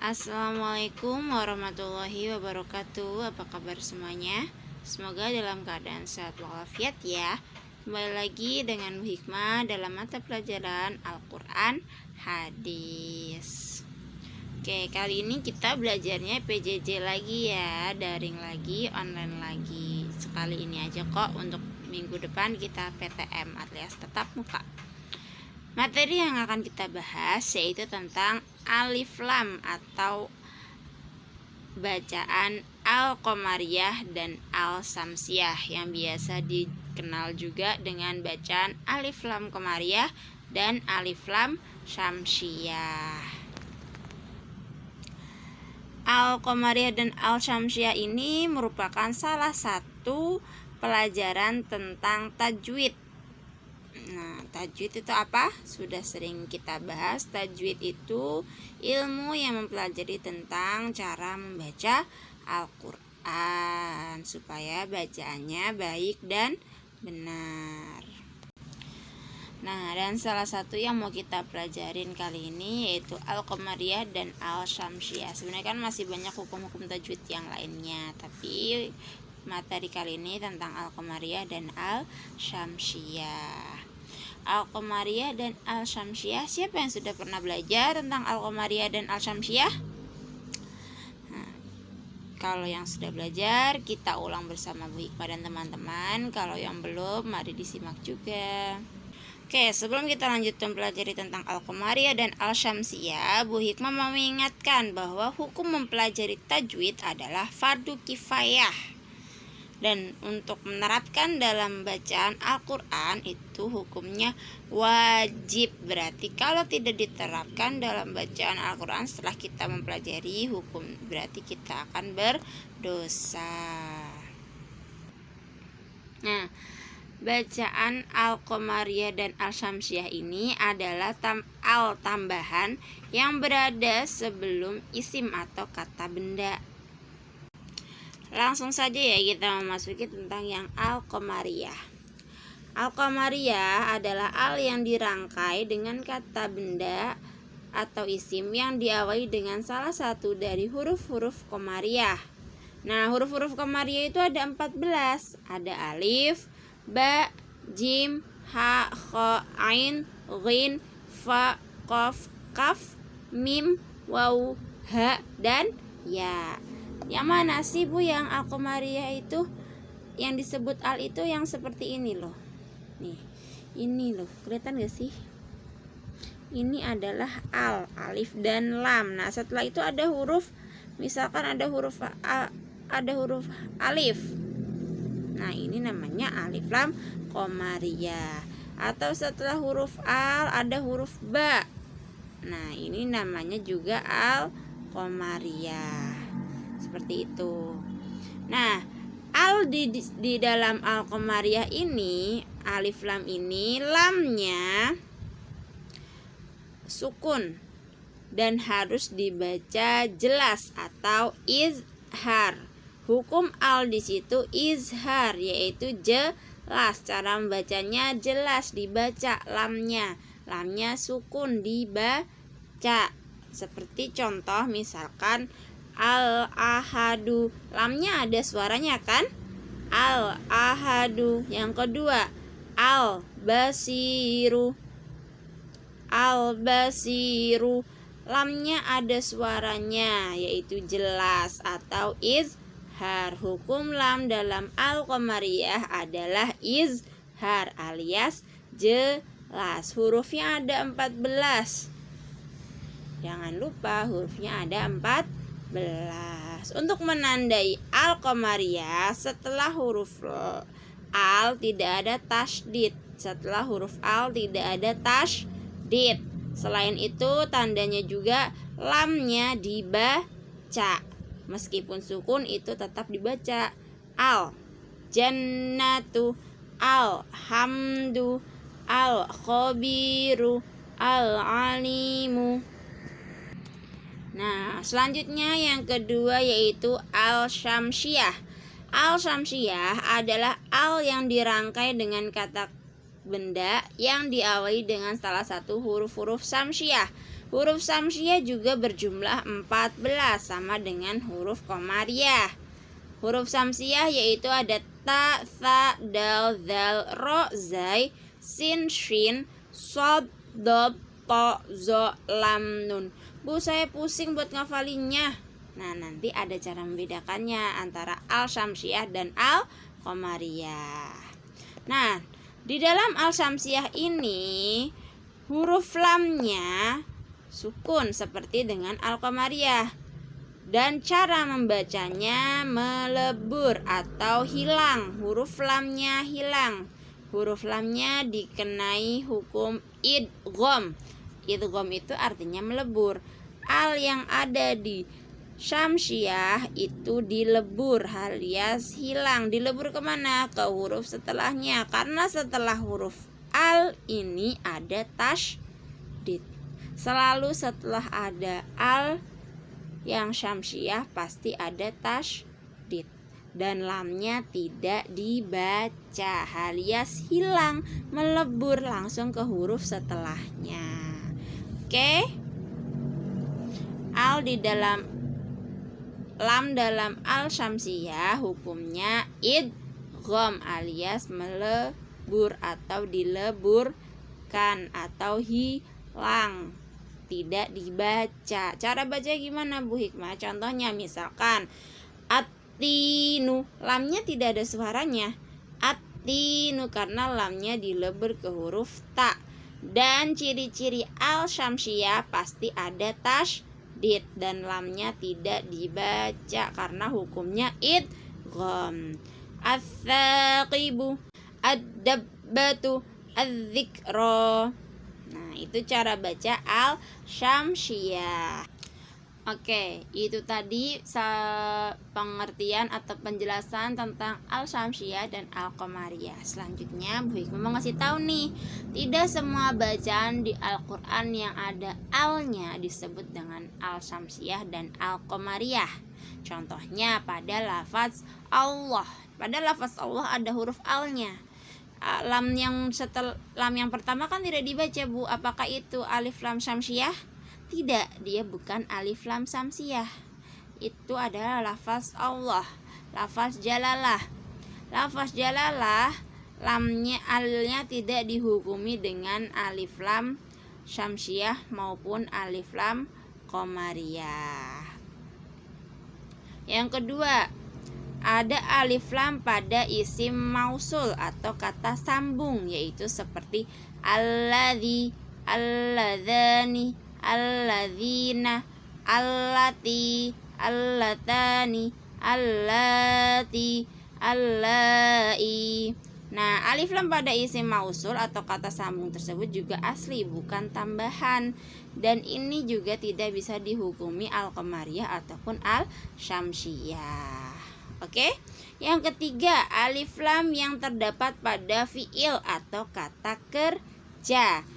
Assalamualaikum warahmatullahi wabarakatuh. Apa kabar semuanya? Semoga dalam keadaan sehat walafiat ya. Kembali lagi dengan Bu Hikmah dalam mata pelajaran Al-Quran Hadis. Oke, kali ini kita belajarnya PJJ lagi ya, daring lagi, online lagi. Sekali ini aja kok, untuk minggu depan kita PTM alias tetap muka. Materi yang akan kita bahas yaitu tentang alif lam atau bacaan Al-Qamariyah dan Al-Syamsiyah yang biasa dikenal juga dengan bacaan alif lam Qamariyah dan alif lam Syamsiyah. Al-Qamariyah dan Al-Syamsiyah ini merupakan salah satu pelajaran tentang tajwid. Nah, tajwid itu apa? Sudah sering kita bahas. Tajwid itu ilmu yang mempelajari tentang cara membaca Al-Quran supaya bacaannya baik dan benar. Nah, dan salah satu yang mau kita pelajarin kali ini yaitu Al-Qamariyah dan Al-Syamsiyah. Sebenarnya kan masih banyak hukum-hukum tajwid yang lainnya, tapi materi kali ini tentang Al-Qamariyah dan Al-Syamsiyah. Al-Qamariyah dan Al-Syamsiyah, siapa yang sudah pernah belajar tentang Al-Qamariyah dan Al-Syamsiyah? Nah, kalau yang sudah belajar, kita ulang bersama Bu Hikmah dan teman-teman. Kalau yang belum, mari disimak juga. Oke, sebelum kita lanjut mempelajari tentang Al-Qamariyah dan Al-Syamsiyah, Bu Hikmah mau mengingatkan bahwa hukum mempelajari tajwid adalah fardu kifayah. Dan untuk menerapkan dalam bacaan Al-Quran itu hukumnya wajib. Berarti kalau tidak diterapkan dalam bacaan Al-Quran setelah kita mempelajari hukum, berarti kita akan berdosa. Nah, bacaan Al-Qamariyah dan Al-Syamsiyah ini adalah al tambahan yang berada sebelum isim atau kata benda. Langsung saja ya kita memasuki tentang yang Al-Qamariyah. Al-Qamariyah adalah al yang dirangkai dengan kata benda atau isim yang diawali dengan salah satu dari huruf-huruf Qamariyah. Nah, huruf-huruf Qamariyah itu ada 14. Ada alif, ba, jim, ha, kha, ain, ghin, fa, qaf, kaf, mim, waw, ha, dan ya. Yang mana sih Bu yang Al-Qamariyah itu? Yang disebut al itu yang seperti ini loh. Nih, ini loh, kelihatan gak sih? Ini adalah al, alif dan lam. Nah, setelah itu ada huruf, misalkan ada huruf alif. Nah, ini namanya alif lam Qamariyah. Atau setelah huruf al ada huruf ba. Nah, ini namanya juga Al-Qamariyah. Seperti itu. Nah, al di dalam Al-Qamariyah ini, alif lam ini, lamnya sukun dan harus dibaca jelas atau izhar. Hukum al di situ izhar, yaitu jelas. Cara membacanya jelas, dibaca lamnya. Lamnya sukun, dibaca. Seperti contoh misalkan Al-Ahadu, lamnya ada suaranya kan? Al-Ahadu. Yang kedua, Al-Basiru. Al-Basiru, lamnya ada suaranya, yaitu jelas atau izhar. Hukum lam dalam Al-Qamariyah adalah izhar alias jelas. Hurufnya ada 14. Jangan lupa hurufnya ada 14. Untuk menandai Al-Qamariyah, setelah huruf al tidak ada tasydid. Setelah huruf al tidak ada tasydid. Selain itu tandanya juga lamnya dibaca. Meskipun sukun itu tetap dibaca. Al jannatu, al hamdu, al khabiru, al alimu. Nah, selanjutnya yang kedua yaitu Al-Syamsiyah. Al-Syamsiyah adalah al yang dirangkai dengan kata benda yang diawali dengan salah satu huruf-huruf Syamsiyah. Huruf syamsiah juga berjumlah 14 sama dengan huruf qamariyah. Huruf syamsiah yaitu ada ta, tha, dal, zal, ro, zai, sin, shin, shad, dad, ta, zo, lam, nun. Bu, saya pusing buat ngafalinnya. Nah, nanti ada cara membedakannya antara al-syamsiah dan al-qamariyah. Nah, di dalam al-syamsiah ini huruf lamnya sukun seperti dengan al-qamariyah. Dan cara membacanya melebur atau hilang. Huruf lamnya hilang. Huruf lamnya dikenai hukum idgham. Idgham itu artinya melebur. Al yang ada di syamsiah itu dilebur alias hilang. Dilebur kemana? Ke huruf setelahnya. Karena setelah huruf al ini ada tasydid. Selalu setelah ada al yang syamsiah pasti ada tasydid. Dan lamnya tidak dibaca alias hilang, melebur langsung ke huruf setelahnya. Oke? Al di dalam lam dalam al syamsiah hukumnya idgham alias melebur atau dileburkan atau hilang, tidak dibaca. Cara baca gimana Bu Hikmah? Contohnya misalkan at-tinu, lamnya tidak ada suaranya. At-tinu karena lamnya dilebur ke huruf ta. Dan ciri-ciri al syamsiah pasti ada tasydid dan lamnya tidak dibaca karena hukumnya idgham. Ats-tsaqibu, ad-dabbatu, adz-dzikra. Nah, itu cara baca al-syamsiah. Oke, itu tadi pengertian atau penjelasan tentang al-syamsiah dan al-qamariyah. Selanjutnya Bu Hikmah mau ngasih tahu nih, tidak semua bacaan di Al-Qur'an yang ada al-nya disebut dengan al-syamsiah dan al-qamariyah. Contohnya pada lafaz Allah. Pada lafaz Allah ada huruf al-nya. Lam yang pertama kan tidak dibaca Bu. Apakah itu alif lam syamsiah? Tidak, dia bukan alif lam syamsiah. Itu adalah lafaz Allah, lafaz jalalah. Lafaz jalalah lamnya alnya tidak dihukumi dengan alif lam syamsiah maupun alif lam qamariyah. Yang kedua, ada alif lam pada isim mausul atau kata sambung, yaitu seperti alladzi, alladzani, alladzina, allati, allatani, allati, allai. Nah, alif lam pada isim mausul atau kata sambung tersebut juga asli, bukan tambahan. Dan ini juga tidak bisa dihukumi al-qamariyah ataupun al-syamsiyah. Oke? Yang ketiga, alif lam yang terdapat pada fiil atau kata kerja.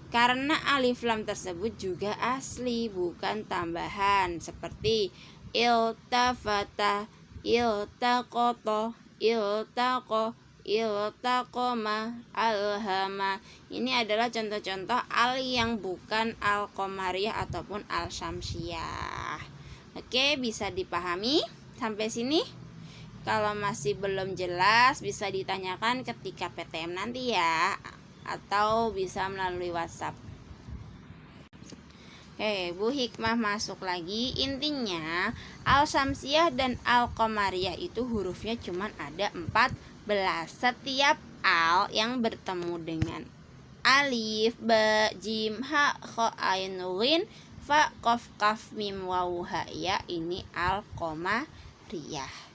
Karena alif lam tersebut juga asli, bukan tambahan, seperti iltafata, iltaqata, iltaqa, iltaqama, alhama. Ini adalah contoh-contoh al yang bukan al-qamariyah ataupun al-syamsiyah. Oke, bisa dipahami sampai sini? Kalau masih belum jelas bisa ditanyakan ketika PTM nanti ya, atau bisa melalui WhatsApp. Oke, Bu Hikmah masuk lagi. Intinya al-syamsiyah dan al-qamariyah itu hurufnya cuma ada 14. Setiap al yang bertemu dengan alif, ba, jim, ha, kha, ain, ghin, fa, qaf, kaf, mim, waw, ha, ya, ini al-qamariyah.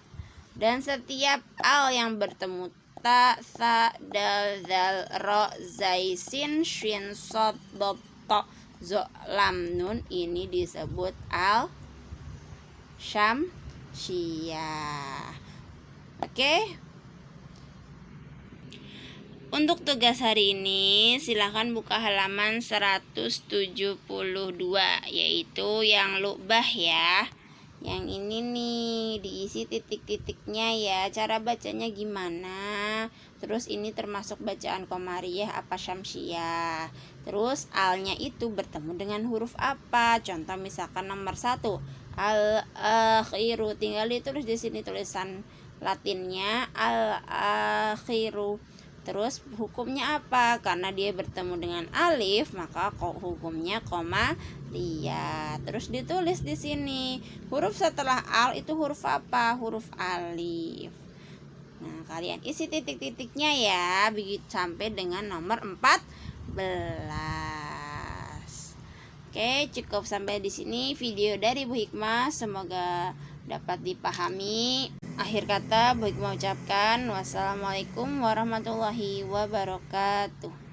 Dan setiap al yang bertemu ta, sa, dal, zal, ro, zai, sin, shin, shad, dad, ta, zo, lam, nun, ini disebut al-syamsiyah. Oke? Untuk tugas hari ini silahkan buka halaman 172, yaitu yang lu'bah ya. Yang ini nih, diisi titik-titiknya ya. Cara bacanya gimana? Terus ini termasuk bacaan Qomariyah apa Syamsiah. Terus alnya itu bertemu dengan huruf apa? Contoh misalkan nomor 1, al-akhiru. Tinggal ditulis di sini tulisan Latinnya al-akhiru. Terus hukumnya apa? Karena dia bertemu dengan alif, maka hukumnya Qomariyah. Terus ditulis di sini huruf setelah al itu huruf apa? Huruf alif. Nah, kalian isi titik-titiknya ya, begitu sampai dengan nomor 14. Oke, cukup sampai di sini video dari Bu Hikmah. Semoga dapat dipahami. Akhir kata, Bu Hikmah ucapkan wassalamualaikum warahmatullahi wabarakatuh.